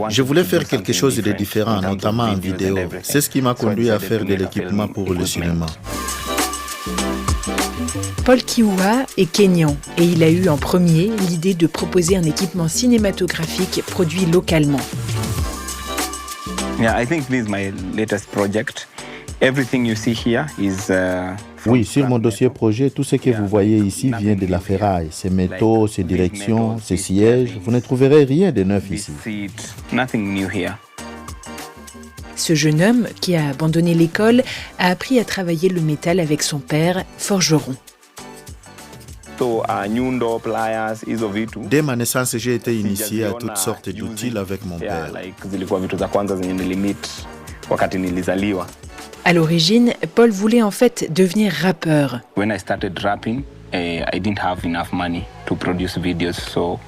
Je voulais faire quelque chose de différent, notamment en vidéo. C'est ce qui m'a conduit à faire de l'équipement pour le cinéma. Paul Kiua est kényan et il a eu en premier l'idée de proposer un équipement cinématographique produit localement. Yeah, I think this is my latest project. Everything you see here is Oui, sur mon dossier projet, tout ce que vous voyez ici vient de la ferraille. Ces métaux, ces directions, ces sièges, vous ne trouverez rien de neuf ici. Nothing new here. Ce jeune homme, qui a abandonné l'école, a appris à travailler le métal avec son père, forgeron. Dès ma naissance, j'ai été initié à toutes sortes d'outils avec mon père. À l'origine, Paul voulait en fait devenir rappeur. When I started rapping, I didn't have enough money to produce videos, so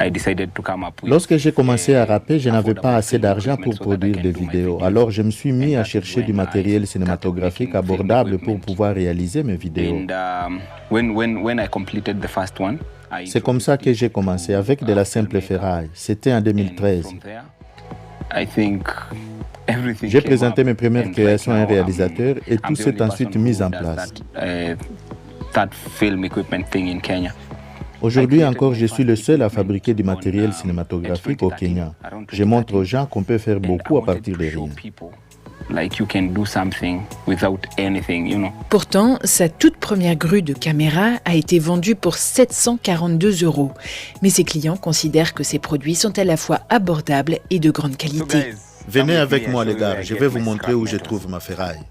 I decided to come up with. Lorsque j'ai commencé à rapper, je n'avais pas assez d'argent pour produire des vidéos. Alors je me suis mis à chercher du matériel cinématographique abordable pour pouvoir réaliser mes vidéos. When I completed the first one, C'est comme ça que j'ai commencé, avec de la simple ferraille. C'était en 2013. I think J'ai présenté mes premières créations à un réalisateur et tout s'est ensuite mis en place. Aujourd'hui encore, je suis le seul à fabriquer du matériel cinématographique au Kenya. Je montre aux gens qu'on peut faire beaucoup à partir de rien. Pourtant, sa toute première grue de caméra a été vendue pour 742 €. Mais ses clients considèrent que ces produits sont à la fois abordables et de grande qualité. Venez avec moi les gars, je vais vous montrer où je trouve ma ferraille.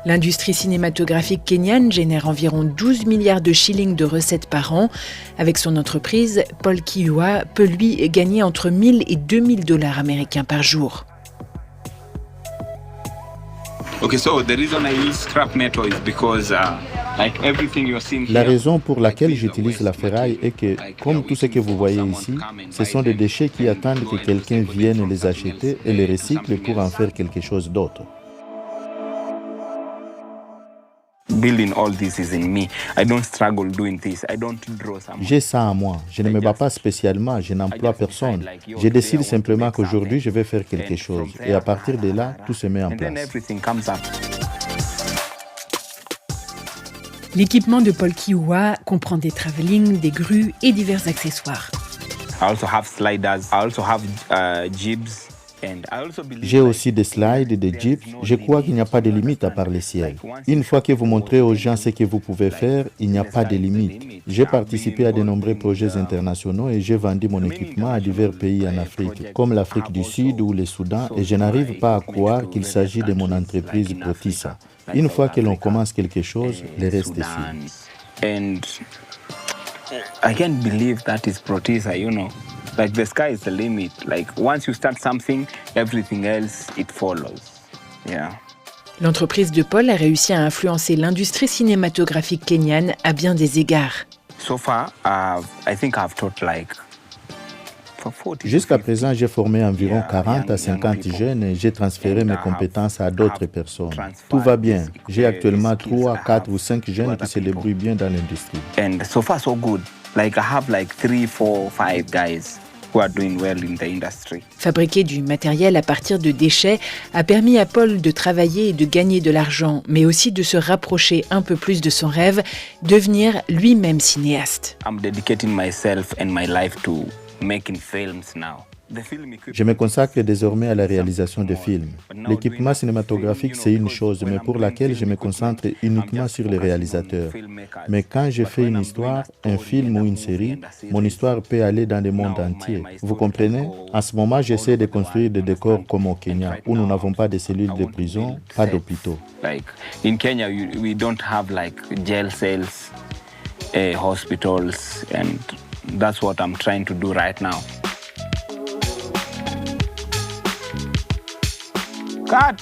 L'industrie cinématographique kenyane génère environ 12 milliards de shillings de recettes par an. Avec son entreprise, Paul Kiua peut lui gagner entre 1 000 et 2 000 $ américains par jour. Okay, so the reason I use scrap metal is because like everything you're seeing here. La raison pour laquelle j'utilise la ferraille est que, comme tout ce que vous voyez ici, ce sont des déchets qui attendent que quelqu'un vienne les acheter et les recycle pour en faire quelque chose d'autre. Building all this is in me. I don't struggle doing this. I don't draw some. J'ai ça en moi. Je ne me bats pas spécialement, je n'emploie personne. Je décide simplement qu'aujourd'hui, je vais faire quelque chose. Et à partir de là, tout se met en place. L'équipement de Paul Kiua comprend des travelling, des grues et divers accessoires. I also have sliders. I also have jibs. J'ai aussi des slides et des jeeps. Je crois qu'il n'y a pas de limite à part le ciel. Une fois que vous montrez aux gens ce que vous pouvez faire, il n'y a pas de limite. J'ai participé à de nombreux projets internationaux et j'ai vendu mon équipement à divers pays en Afrique, comme l'Afrique du Sud ou le Soudan, et je n'arrive pas à croire qu'il s'agit de mon entreprise Protisa. Une fois que l'on commence quelque chose, le reste est sûr. And I can't believe that is Protisa, you know. Like the sky is the limit. Like once you start something, everything else it follows. Yeah. L'entreprise de Paul a réussi à influencer l'industrie cinématographique kenyane à bien des égards. So far, I think I've taught like. Jusqu'à présent, j'ai formé environ 40 à 50 jeunes et j'ai transféré mes compétences à d'autres personnes. Tout va bien. J'ai actuellement 3, 4 ou 5 jeunes qui se débrouillent bien dans l'industrie. And so far so good. Like I have like 3, 4, 5 guys who are doing well in the industry. Fabriquer du matériel à partir de déchets a permis à Paul de travailler et de gagner de l'argent, mais aussi de se rapprocher un peu plus de son rêve, devenir lui-même cinéaste. I'm dedicating myself and my life to making films now. Je me consacre désormais à la réalisation de films. L'équipement cinématographique, c'est une chose, mais pour laquelle je me concentre uniquement sur les réalisateurs. Mais quand je fais une histoire, un film ou une série, mon histoire peut aller dans le monde entier. Vous comprenez? En ce moment, j'essaie de construire des décors comme au Kenya, où nous n'avons pas de cellules de prison, pas d'hôpitaux. Like in Kenya, we don't have like jail cells, hospitals, and that's what I'm trying to do right now. Cut!